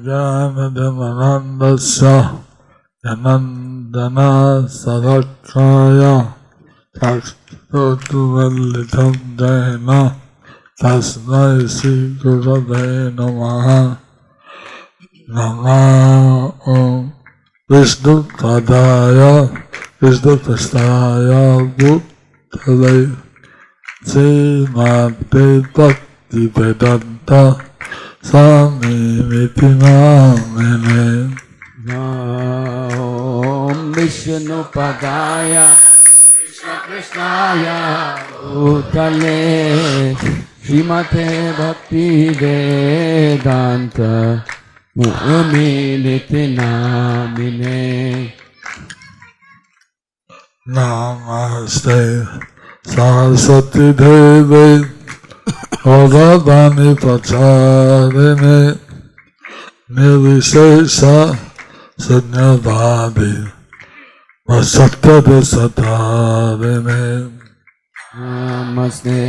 Jnananandasya Janandana Sadakaya Takshotuvalitam Jayana Tasmai Sri Gurave Namaha. Namo Vishnu Padaya Vishnu Prasthaya Bhutale Srimate Bhakti Vedanta Swami Niti Namine. Om Vishnu Padaya Krishna Krishnaya Bhutale Srimate Bhakti Vedanta Swami Niti Namine. Namaste Saraswati Devi Gauravani Pracharine Nirvishesha Sunyavadi Vasakta Desatarine. Namaste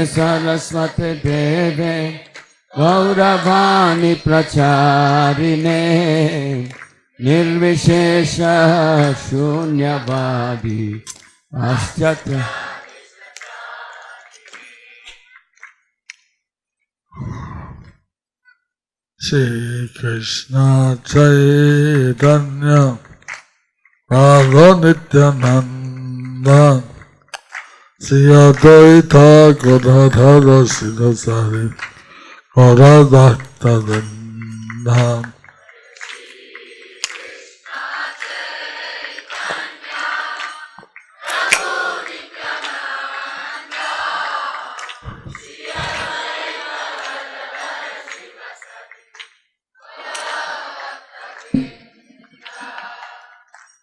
Saraswati Devi Gauravani Pracharine Nirvishesha Shunyavadi Asyatra. Shri Krishna Chaitanya Prabhu Nityananda Shri Advaita Gadadhara Sridhari Gaura Bhakta Vrinda.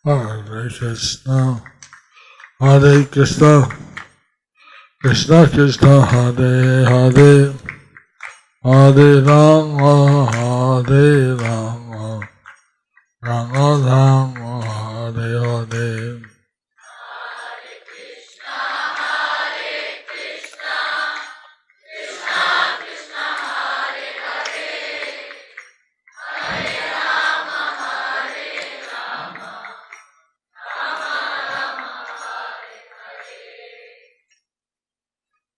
Hare Krishna, Hare Krishna, Krishna Krishna, Hare Hare, Hare Rama, Hare Rama, Rama Rama, Hare Hare.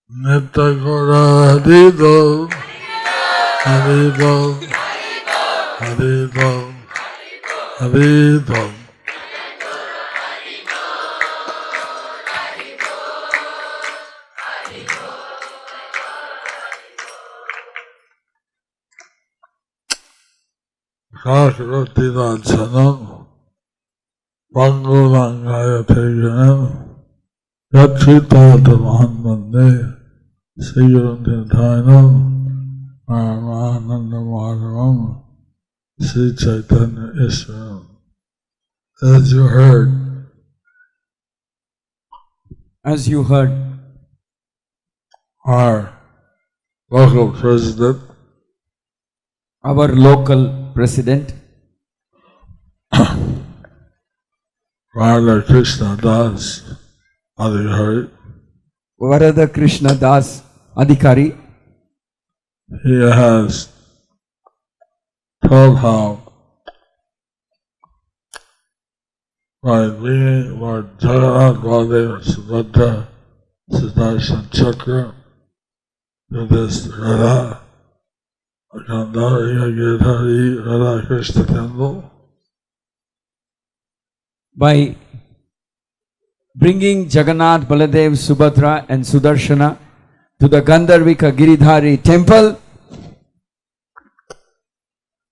Nitya Gora Haribo, Haribo, Haribo, Haribo. Kakrati Vajanam, Pangurangaya Peganam, Yachita Mahamande. Sri Gandharvika Giridhari Sri Chaitanya Israel. As you heard, our local president, Radha Krishna Das Adhikari, Varada Krishna Das Adhikari, he has told how by being Lord Jagannath, Baladev, Subhadra, Sudarshan Chakra, to this Radha Gandharvika Giridhari Radha Krishna temple, by bringing Jagannath, Baladev, Subhadra and Sudarshana to the Gandharvika Giridhari temple,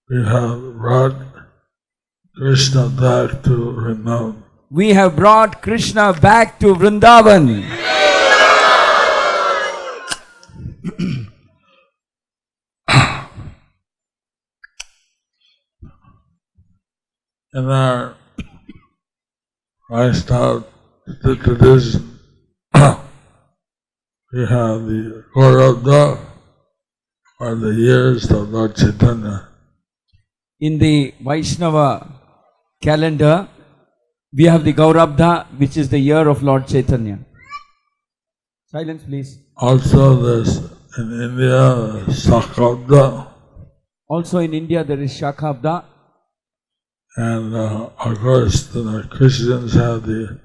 we have brought Krishna back to Vrindavan. We have brought Krishna back to Vrindavan. In our Vaishnava tradition, we have the Gaurabda, or the years of Lord Chaitanya. In the Vaishnava calendar, we have the Gaurabdha, which is the year of Lord Chaitanya. Silence, please. Also, there's in India, Sakabda. Also in India there is Shakhabda. And of course the Christians have the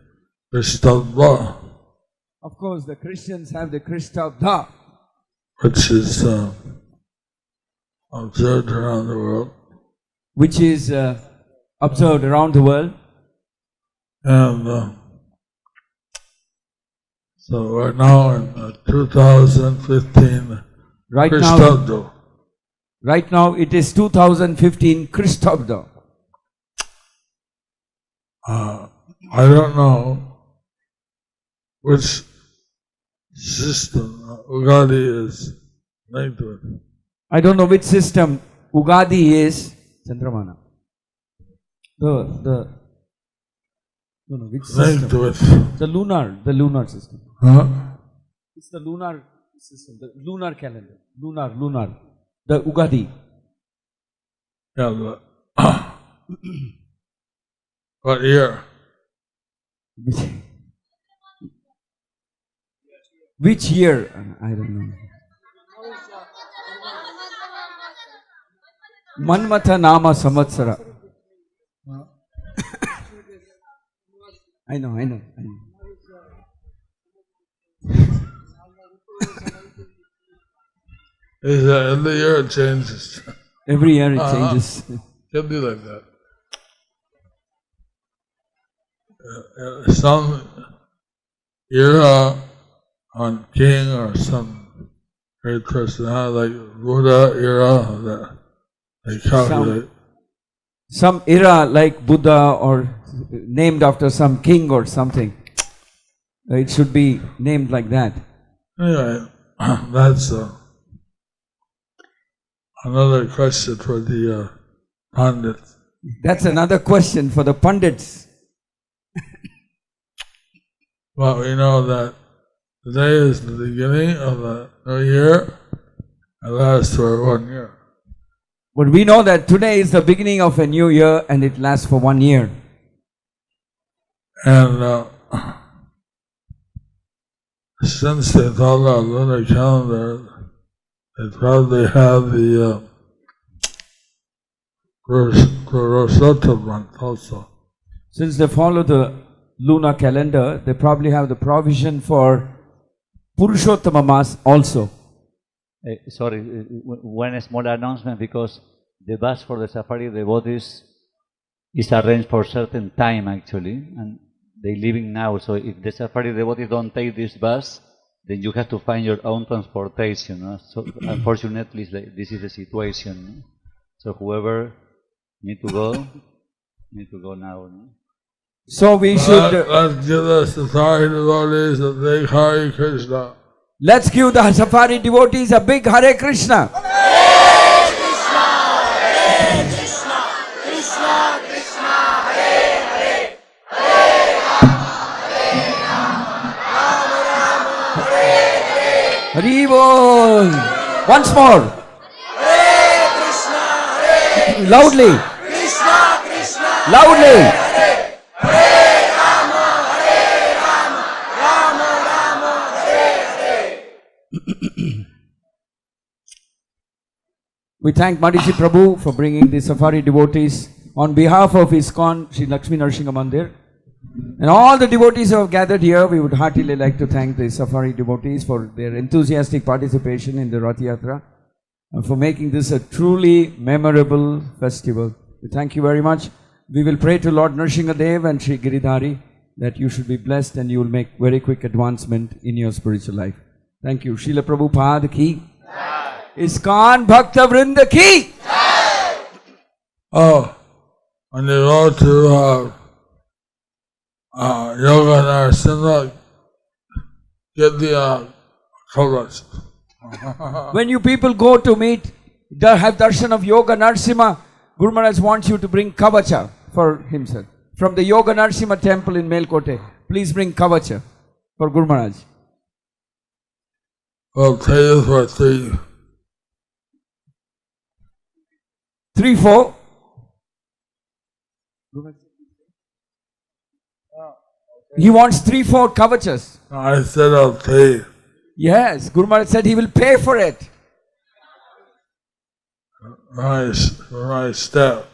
Kristabda, Of course, the Christians have the Kristabda, which is observed around the world. which is observed around the world. And so we're now in 2015 Right Kristabda. Right now it is 2015 Kristabda. I don't know which system Ugadi is linked with. I don't know which system Ugadi is. Chandramana. No, which Linked system? with. The lunar system. Huh? It's the lunar system, the lunar calendar. Lunar. The Ugadi. Yeah, what year? Which year? I don't know. Manmatha Nama Samvatsara. I know. Is that in the year it changes? Every year it changes. Can be like that. Some era on king or some great personality like Buddha era that they calculate. Some era like Buddha or named after some king or something. It should be named like that. Anyway, that's another question for the pundits. That's another question for the pundits. Well, we know that today is the beginning of the new year and lasts for 1 year. But we know that today is the beginning of a new year and it lasts for 1 year. And since they thought about lunar calendar, they probably have the Purushottam month also. Since they follow the lunar calendar, they probably have the provision for Purushottama Mas also. Sorry, one small announcement, because the bus for the safari devotees is arranged for certain time actually, and they leaving now. So if the safari devotees don't take this bus, then you have to find your own transportation. No? So unfortunately, this is the situation. No? So whoever need to go now. No? So we should. Let's give the safari devotees a big Hare Krishna. Let's give the safari devotees a big Hare Krishna. Hari Bol. Once more. Hare Krishna, Hare Loudly. Krishna, Krishna, Loudly. Hare Rama, Hare Rama, Rama Rama, Hare Hare. We thank Madhiji Prabhu for bringing the safari devotees on behalf of ISKCON Sri Lakshmi Narsinga Mandir. And all the devotees who have gathered here, we would heartily like to thank the safari devotees for their enthusiastic participation in the Rath Yatra and for making this a truly memorable festival. We thank you very much. We will pray to Lord Nrsingadev and Sri Giridhari that you should be blessed and you will make very quick advancement in your spiritual life. Thank you. Srila Prabhupada ki. ISKCON Bhakta Vrinda ki. Oh, when you go to Yoga Narasimha, get the kavach. When you people go to meet, have darshan of Yoga Narasimha, Guru Maharaj wants you to bring kavacha for himself. From the Yoga Narasimha temple in Melkote, please bring kavacha for Guru Maharaj. Well, tell you for 3-4. He wants 3-4 kavachas. I said I'll pay. Yes, Guru Maharaj said he will pay for it. my step.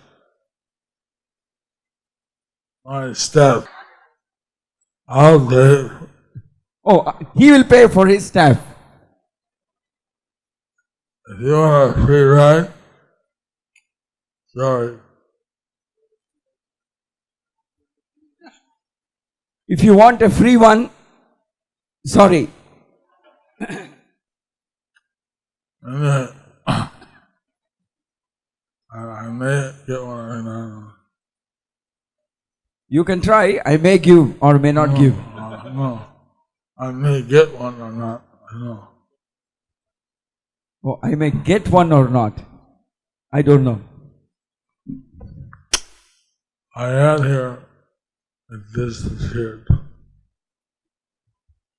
My step. I'll pay. Oh, he will pay for his staff. If you want a free ride, sorry. If you want a free one, sorry. I may get one right now. You can try. I may give or may not give. No. I may get one or not. I know. Oh, I may get one or not. I don't know. I had here, it disappeared.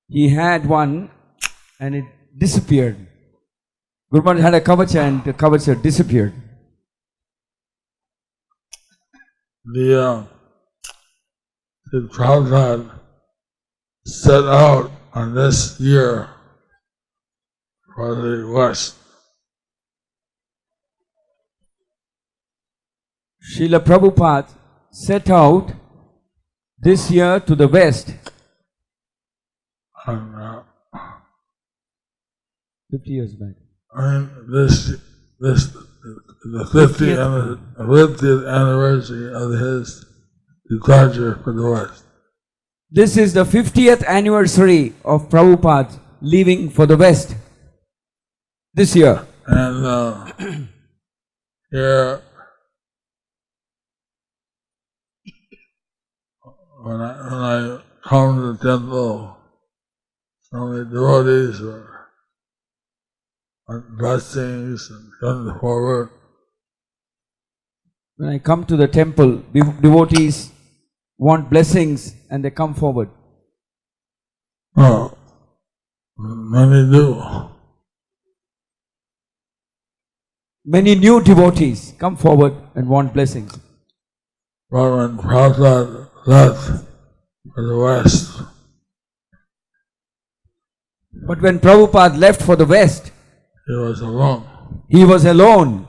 He had one and it disappeared. Gurman had a kavacha and the kavacha disappeared. The Prabhupada set out on this year for the West. Srila Prabhupada set out this year to the West. And, 50 years back. The 50th anniversary of his departure for the West. This is the 50th anniversary of Prabhupada leaving for the West this year. And here, when I come to the temple, so many devotees were on blessings and come forward. When I come to the temple, devotees want blessings and they come forward. Oh, many do. Many new devotees come forward and want blessings. But when Prabhupada left for the West, But when Prabhupada left for the West, he was alone, he was alone,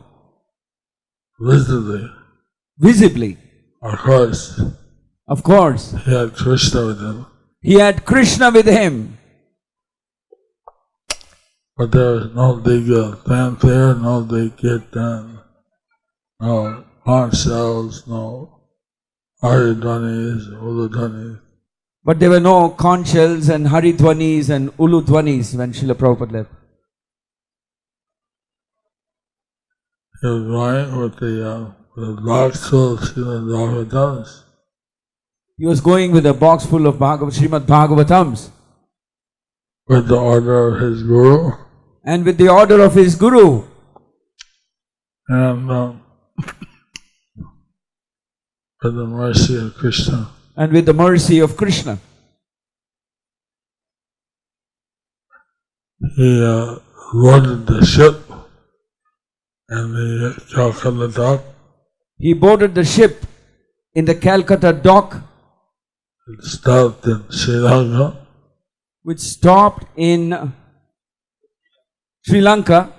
visibly. Of course. he had Krishna with him. He had Krishna with him. But there was no big fanfare, no big kirtan, no conch shells, no haridwanis, uludwanis. But there were no conch shells and haridwanis and uludwanis when Srila Prabhupada left. He was going with the box full of Srimad Bhagavatams. He was going with a box full of Srimad Bhagavatams. With the order of his guru. And with the order of his guru. And with the mercy of Krishna. And with the mercy of Krishna. He boarded the ship in the Calcutta dock. He boarded the ship in the Calcutta dock. It stopped in Sri Lanka. Which stopped in Sri Lanka.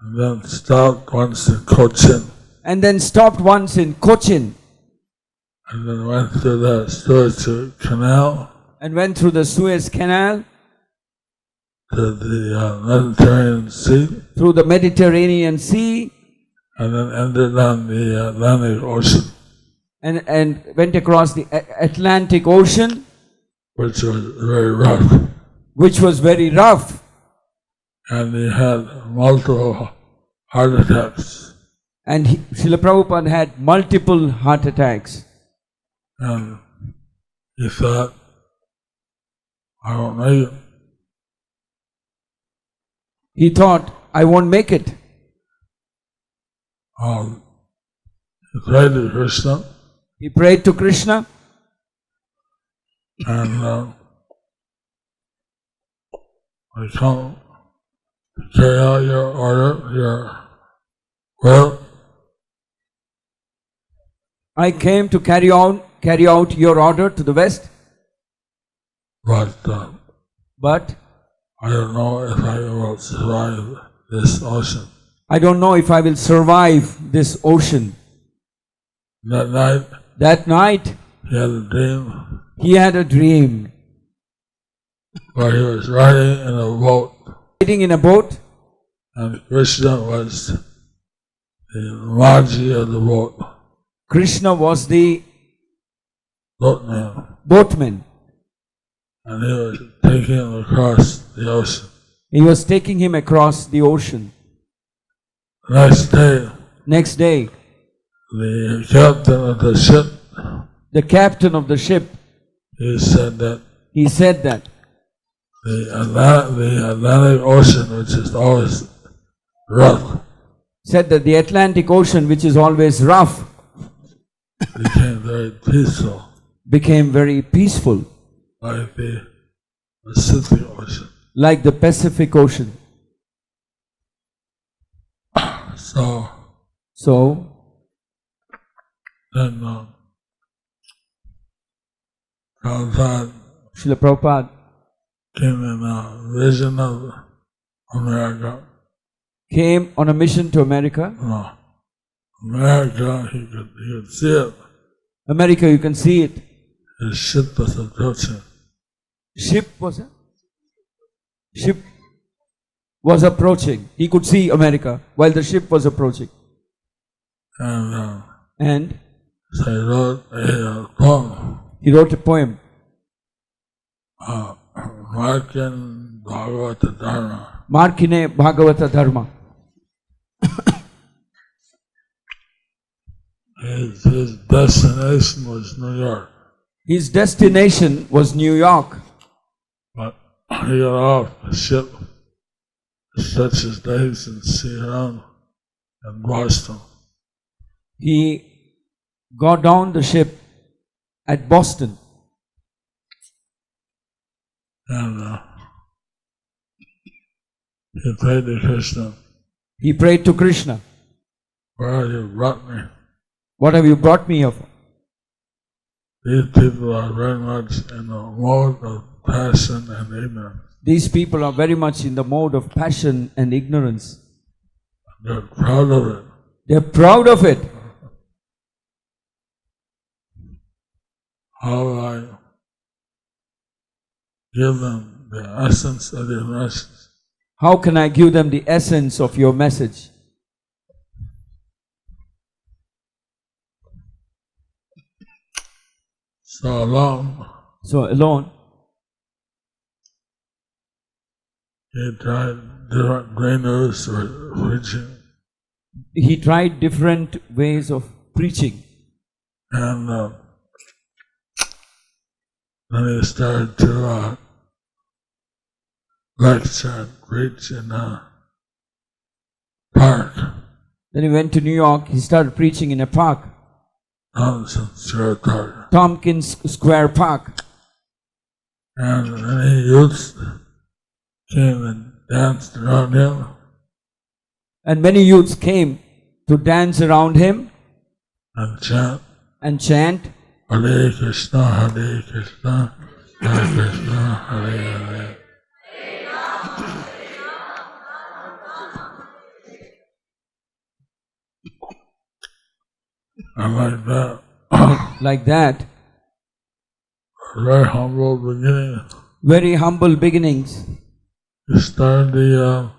And then stopped once in Cochin. And then stopped once in Cochin. And then went through the Suez Canal. And went through the Suez Canal. To the Mediterranean Sea. Through the Mediterranean Sea. And then ended on the Atlantic Ocean. And went across the Atlantic Ocean. Which was very rough. Which was very rough. And he had multiple heart attacks. And Srila Prabhupada had multiple heart attacks. And he thought, I won't make it. He thought, I won't make it. He prayed to Krishna. He prayed to Krishna. And I come to carry out your order, your will. I came to carry out your order to the West. But I don't know if I will survive this ocean. I don't know if I will survive this ocean. That night, That night, he had a dream he had a dream. where he was riding in a boat, Sitting in a boat, and Krishna was the Maji of the boat, Krishna was the boatman, boatman. and he was taking him across the ocean. He was taking him across the ocean. Next day, Next day, the captain of the ship, the captain of the ship, he said that he said that the Atlantic Ocean, which is always rough, the Atlantic Ocean, which is always rough, became very peaceful, became very peaceful, like the Pacific Ocean. like the Pacific Ocean. So then then Prabhupada Srila Prabhupada came in a vision of America. came on a mission to America. America, he could see it. America, you can see it. His ship was approaching. Ship was approaching. He could see America while the ship was approaching. And And so he wrote a poem, he wrote a poem, Markin Bhagavata Dharma. Markine Bhagavata Dharma. His destination was New York, His destination was New York, but he got off the ship, stretched his legs and see around in Boston. he got down the ship at Boston And he prayed to Krishna, He prayed to Krishna, where have you brought me? what have you brought me here for? These people are very much in the mode of passion and ignorance. These people are very much in the mode of passion and ignorance. They're proud of it. They're proud of it. How will I give them the essence of your message? How can I give them the essence of your message? So alone, he tried different venues for preaching, He tried different ways of preaching. and then he started to lecture and preach in a park, Then he went to New York. He started preaching in a park, Tompkins Square Park. and many youths came and danced around him, And many youths came to dance around him and chant, and chant, Hare Krishna, Hare Krishna, Hare Krishna, Hare Hare. And like that, like that. very humble beginning. Very humble beginnings. He started the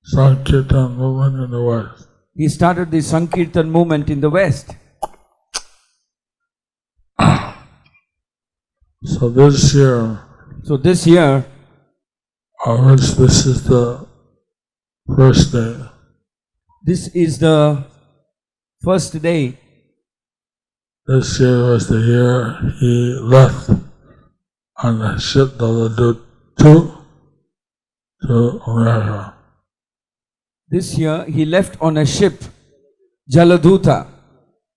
Sankirtan movement in the West. He started the Sankirtan movement in the West. So this year, which this is the first day, this is the first day. this year was the year he left on the ship to America. This year he left on a ship, Jaladuta,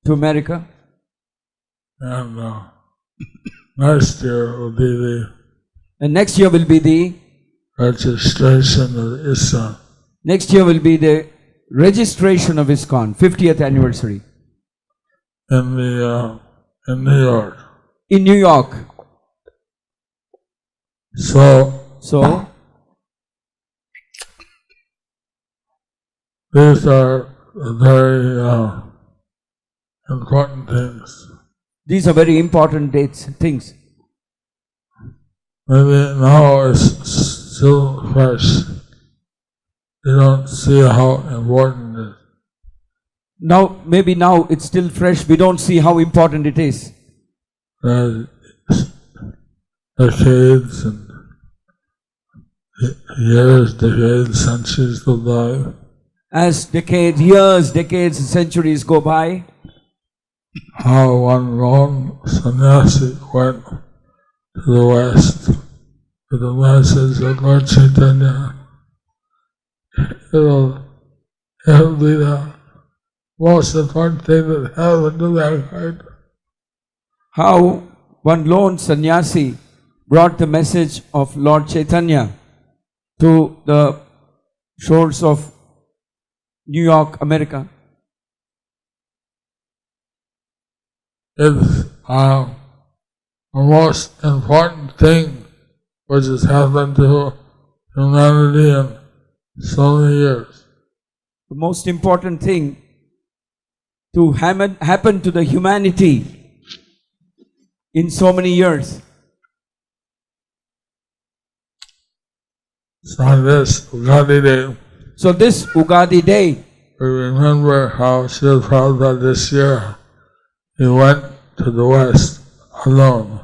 to America. And next year will be And next year will be the registration of ISKCON. Next year will be the registration of ISKCON, 50th anniversary. In New York. In New York. So So These are very important things. These are very important things. Maybe now it's still fresh. You don't see how important it is. Maybe now it's still fresh. We don't see how important it is. There's decades and years, decades, centuries go by. As years, decades, centuries go by, how one lone sannyasi went to the West with the message of Lord Chaitanya. It'll be the most important thing that happened to mankind. How one lone sannyasi brought the message of Lord Chaitanya to the shores of New York, America. It's the most important thing which has happened to humanity in so many years. The most important thing to happen to the humanity in so many years. So on this Ugadi Day, this Ugadi Day, we remember how Srila Prabhupada this year, he went to the West alone.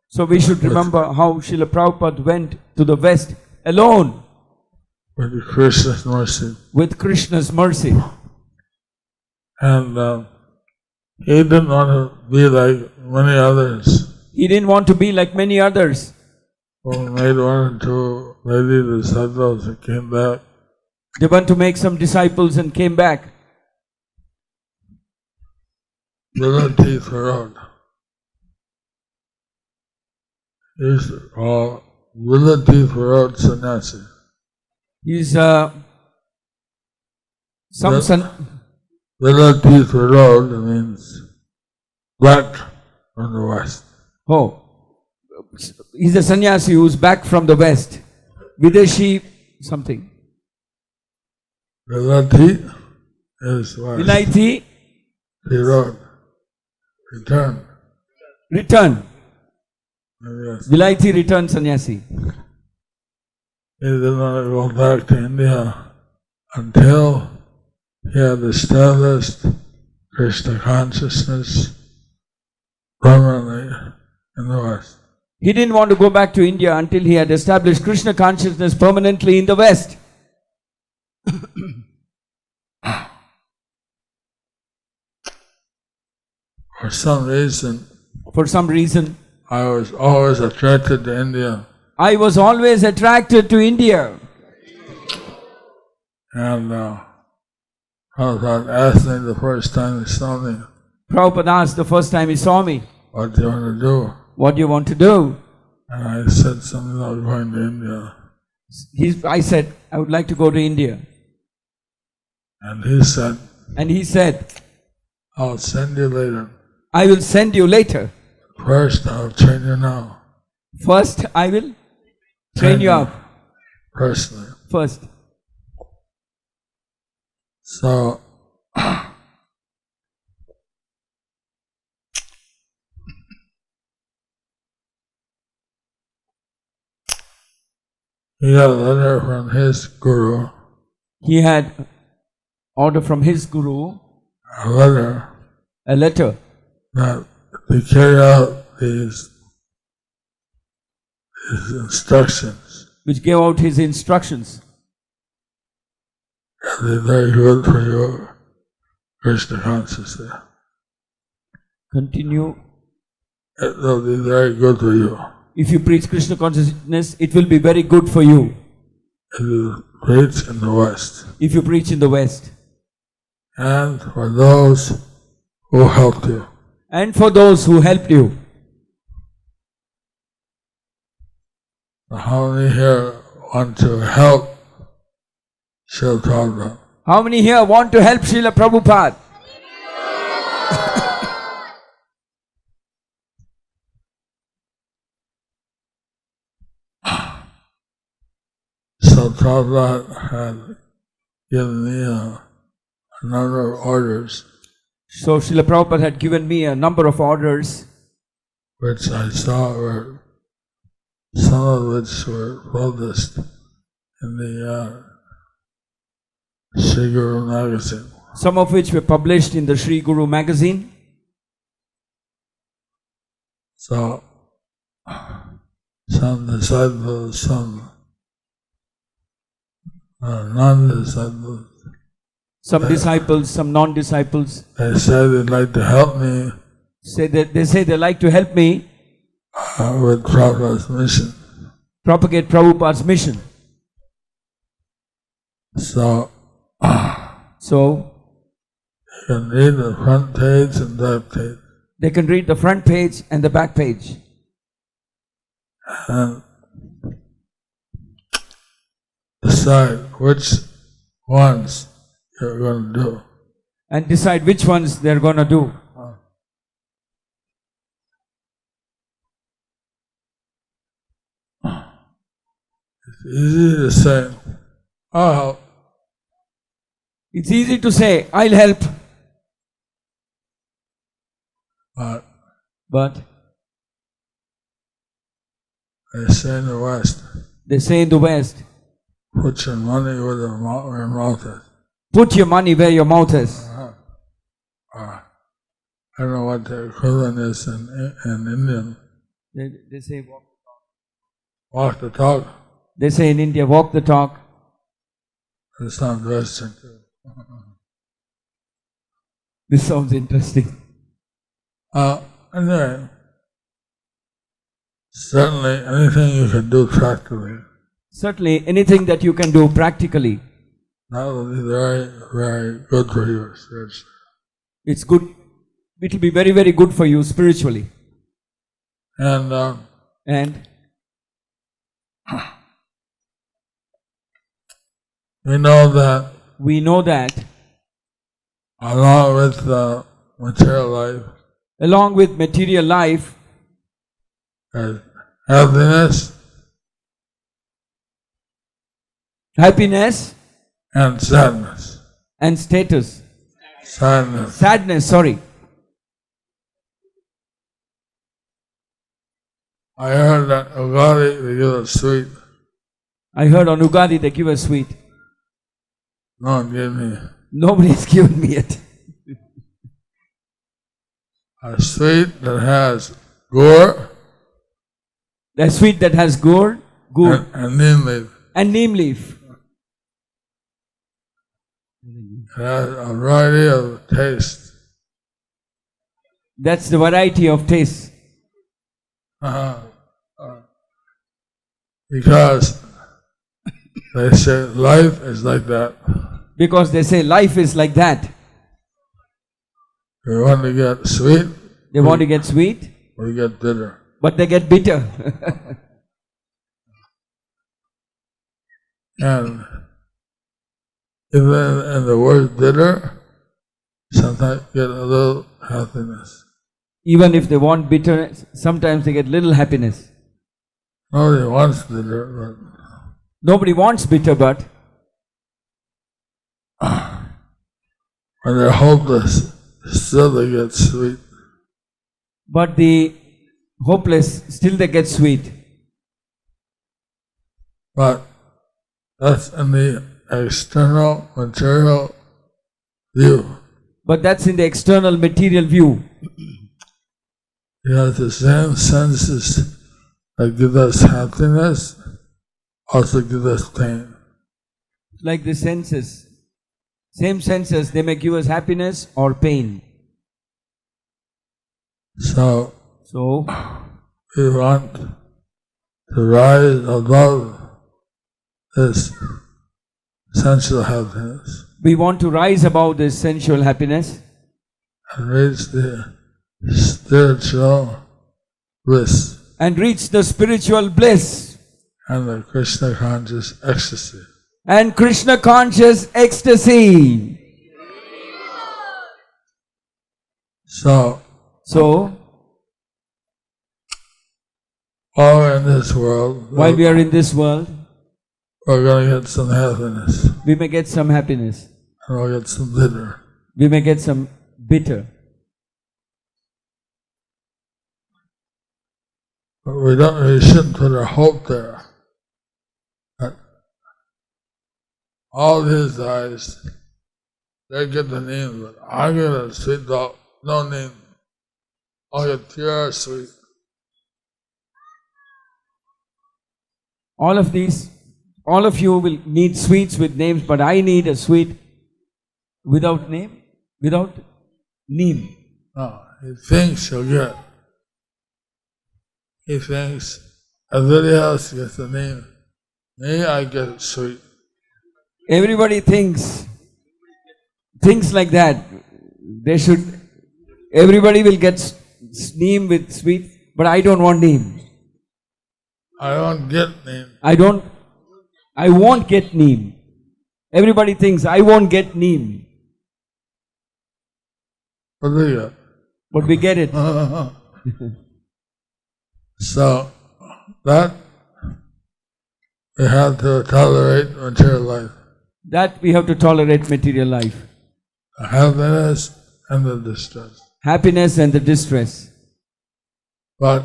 So we should remember how Srila Prabhupada went to the West alone. With Krishna's mercy. With Krishna's mercy. And he didn't want to be like many others. He didn't want to be like many others. Who made one or two lady disciples and came back. They went to make some disciples and came back. Relative road. He's called relative road sannyasi. He's Relative road means back from the West. Oh, he's a sannyasi who's back from the West. Videshi something. Vilati is West. Vilaiti. The road. Return. Return. Yes. Vilaiti return sannyasi. He didn't want to go back to India until he had established Krishna consciousness permanently in the West. He didn't want to go back to India until he had established Krishna consciousness permanently in the West. For some reason, I was always attracted to India. I was always attracted to India. And Prabhupada asked me the first time he saw me. Prabhupada asked the first time he saw me, what do you want to do? What do you want to do? And I said something about going to India. I said, I would like to go to India. And he said, I'll send you later. I will send you later. First, I'll train you now. First, I will train you up. Personally. First. So, he got a letter from his guru. He had order from his guru. A letter. That to carry out these instructions. Which gave out his instructions. It'll be very good for your Krishna consciousness. Continue. It will be very good for you. If you preach Krishna consciousness, it will be very good for you. If you preach in the West. If you preach in the West. And for those who helped you. And for those who helped you. How many here want to help Srila Prabhupada? How many here want to help Srila Prabhupada? So Prabhupada had given me a a number of orders, So Srila Prabhupada had given me a number of orders, which I saw were, some of which were published in the Sri Guru magazine. some of which were published in the Sri Guru magazine. So, some disciples, some non-disciples, Some disciples, some non-disciples, they say they'd like to help me they say they like to help me with Prabhupada's mission. propagate Prabhupada's mission. So, So you can read the front page and back page. they can read the front page and the back page And decide which ones you're going to do. and decide which ones they're going to do. It's easy to say, I'll help. It's easy to say, I'll help, But but they say in the West, they say in the West, put your money where your mouth is. put your money where your mouth is. I don't know what the equivalent is in Indian. They say Walk the talk. They say in India, walk the talk. It sounds Western too. This sounds interesting. Anyway, certainly anything you can do practically, Certainly, anything that you can do practically, that will be very, very good for you spiritually. it's good. It will be very, very good for you spiritually. And we know that along with the material life, along with material life, there's happiness happiness and sadness. and status. Sadness. Sorry. I heard that Ugadi, they give a sweet. I heard on Ugadi they give a sweet. No one gave me Nobody has given me it. a sweet that has gur A sweet that has gourd, and neem leaf. and neem leaf. It has a variety of taste. That's the variety of taste. Because they say life is like that. Because they say life is like that. You want to get sweet, They want to get sweet, or you get bitter. but they get bitter. And even in the word bitter, sometimes you get a little happiness. Even if they want bitter, sometimes they get little happiness. Nobody wants bitter, Nobody wants bitter, but when they're hopeless, still they get sweet. but the hopeless, still they get sweet. But that's in the external material view. But that's in the external material view. You have the same senses that give us happiness, also give us pain. Like the senses. Same senses, they may give us happiness or pain. So So, we want to rise above this sensual happiness we want to rise above this sensual happiness and reach the spiritual bliss and reach the spiritual bliss and the Krishna conscious ecstasy. and Krishna conscious ecstasy. So while we're in this world, while we are in this world, we're going to get some happiness. we may get some happiness. and we'll get some bitter. We may get some bitter. But we shouldn't put our hope there. That all these guys, they get the name, but I get a sweet dog, no name. I'll get pure sweet. All of you will need sweets with names, but I need a sweet without name, without name. No, he thinks he'll get. He thinks everybody else gets the name. Me, I get it sweet. Everybody thinks like that. Everybody will get name with sweet, but I don't want name. I don't get name. I won't get name. Everybody thinks I won't get name. What do you get? But we get it. So, that we have to tolerate material life. That we have to tolerate material life. The happiness and the distress. Happiness and the distress. But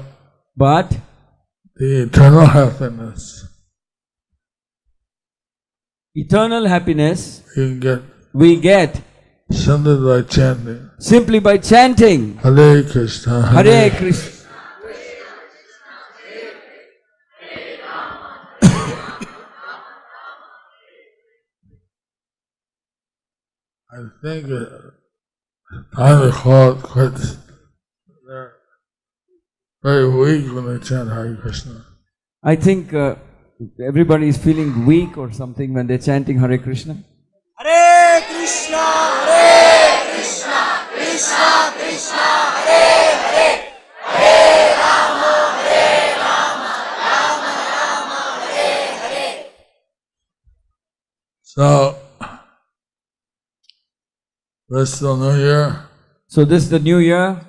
the eternal happiness, eternal happiness we get simply by chanting. Hare Krishna, Hare Krishna. I think time to call it quits. They're very weak when they chant Hare Krishna. I think everybody is feeling weak or something when they're chanting Hare Krishna. Hare Krishna, Krishna Krishna, Hare Hare, Hare Rama, Rama Rama, Hare Hare. So, this is the new year. So this is the new year.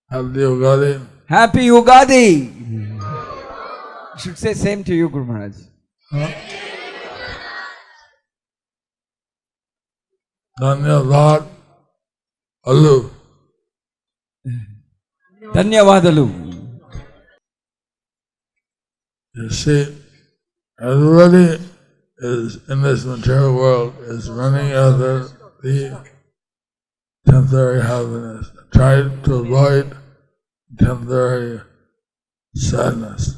Happy Ugadi. Happy Ugadi. I should say same to you, Guru Maharaj. Dhanyavad Alu. Dhanyavadalu. You see, everybody is in this material world is running after the temporary happiness, try to avoid temporary sadness.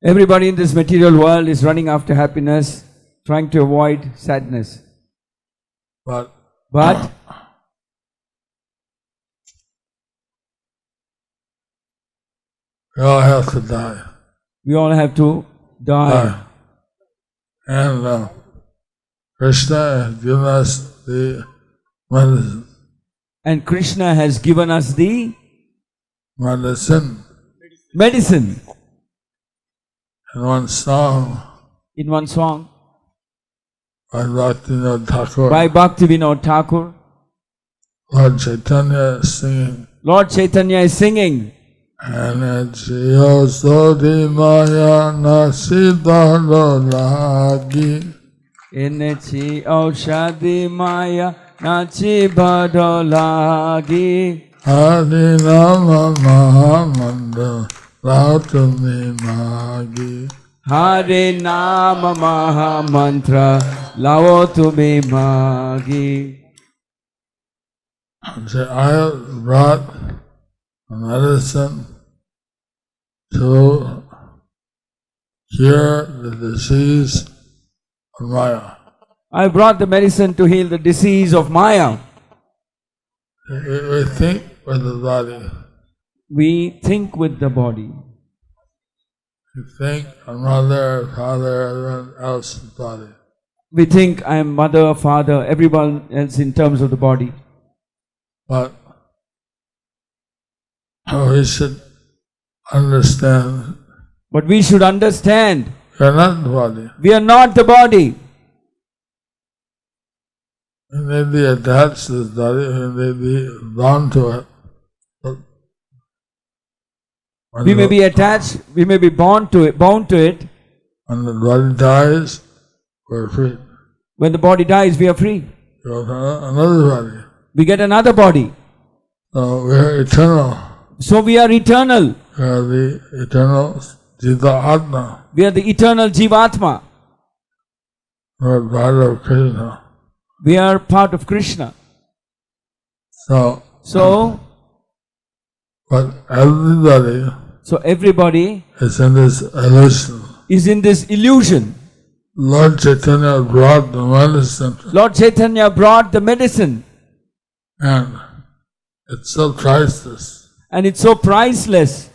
Everybody in this material world is running after happiness, trying to avoid sadness. But we all have to die. We all have to die. And Krishna has given us the medicine. And Krishna has given us the medicine. In one song. By Bhaktivinoda Thakur. Lord Chaitanya is singing. Lord Chaitanya is singing. Energy osodi maya nasidalo lagi. Energy oshadi maya nachi badolagi. Hari Rama Mahamandra Rautumi Magi. Hare Nama Maha Mantra Lao Tumi Magi. So I brought a medicine to cure the disease of Maya. I brought the medicine to heal the disease of Maya. We think with the body. We think with the body. We think our mother, father, everyone else's body. We think I am mother, father, everyone else in terms of the body. But we should understand. But we should understand. We are not the body. We are not the body. We may be attached to this body, we may be bound to it. We may be attached, we may be bound to it. When the body dies, we're free. When the body dies, we are free. go to another body. We get another body. So we are eternal. So we are eternal. We are the eternal Jiva Atma. We are the eternal Jivatma. We are part of Krishna. We are part of Krishna. So but everybody is in this illusion. Lord Chaitanya brought the medicine. Lord Chaitanya brought the medicine. And it's so priceless. And it's so priceless.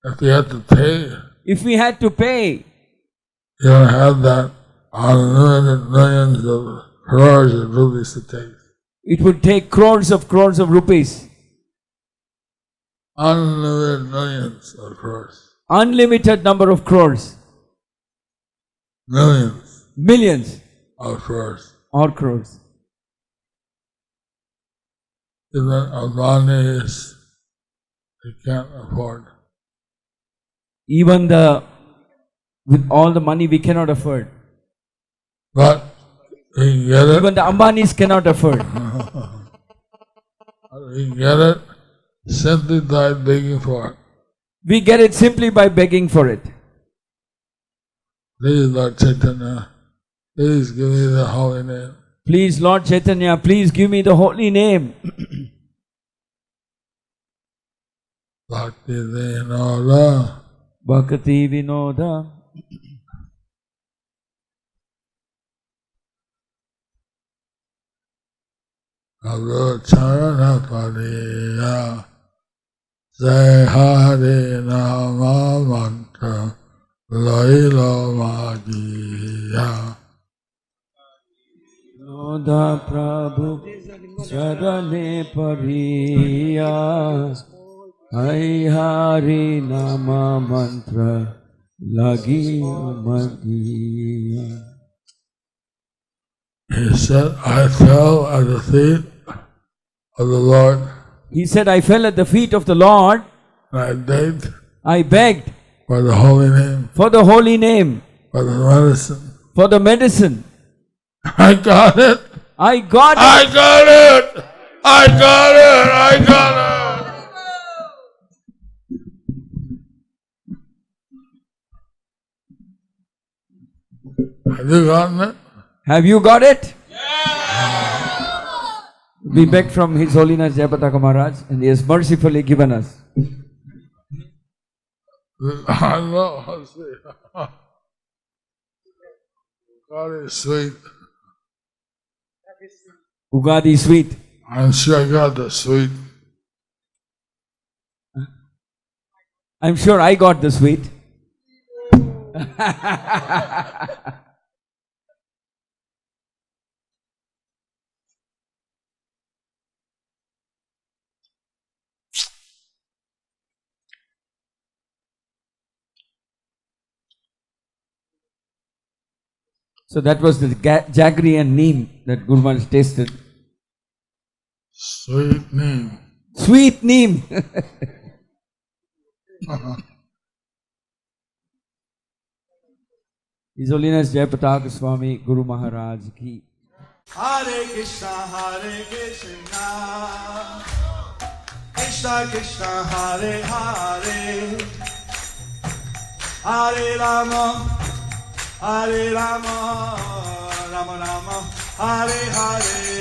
If we had to pay. If we had to pay. You don't have that unlimited millions of crores of rupees to take. It would take crores of rupees. Unlimited millions of crores. Unlimited number of crores. Millions of crores. Or crores. Even Ugadi they can't afford. Even with all the money we cannot afford. But we can get it. Even the Ambanis cannot afford. We can get it simply by begging for it. We get it simply by begging for it. Please, Lord Chaitanya, please give me the holy name. Please, Lord Chaitanya, please give me the holy name. Bhakti Vinoda. Bhakti Vinoda. Guru Charana Pariya. Jai Hare Nama Mantra. Laila Magiya. Vinoda Prabhu Charane Pariya. Jai Hare Nama Mantra. Lagi Magiya. He said, I fell at the feet of the Lord. He said, I fell at the feet of the Lord. And I begged for the holy name. For the holy name. For the medicine. For the medicine. I got it. I got it. I got it. I got it. I got it. Have you gotten it? Have you got it? Yeah. We beg from His Holiness Jayapataka Maharaj, and He has mercifully given us. I know. God is sweet. Ugadi sweet. I'm sure I got the sweet. I'm sure I got the sweet. So that was the jaggery and neem that Guru Maharaj tasted. Sweet neem. Sweet neem. His Holiness Jayapataka Swami Guru Maharaj ki. Hare Krishna, Krishna Krishna, Hare Hare, Hare Rama, Rama Rama, Hare Hare.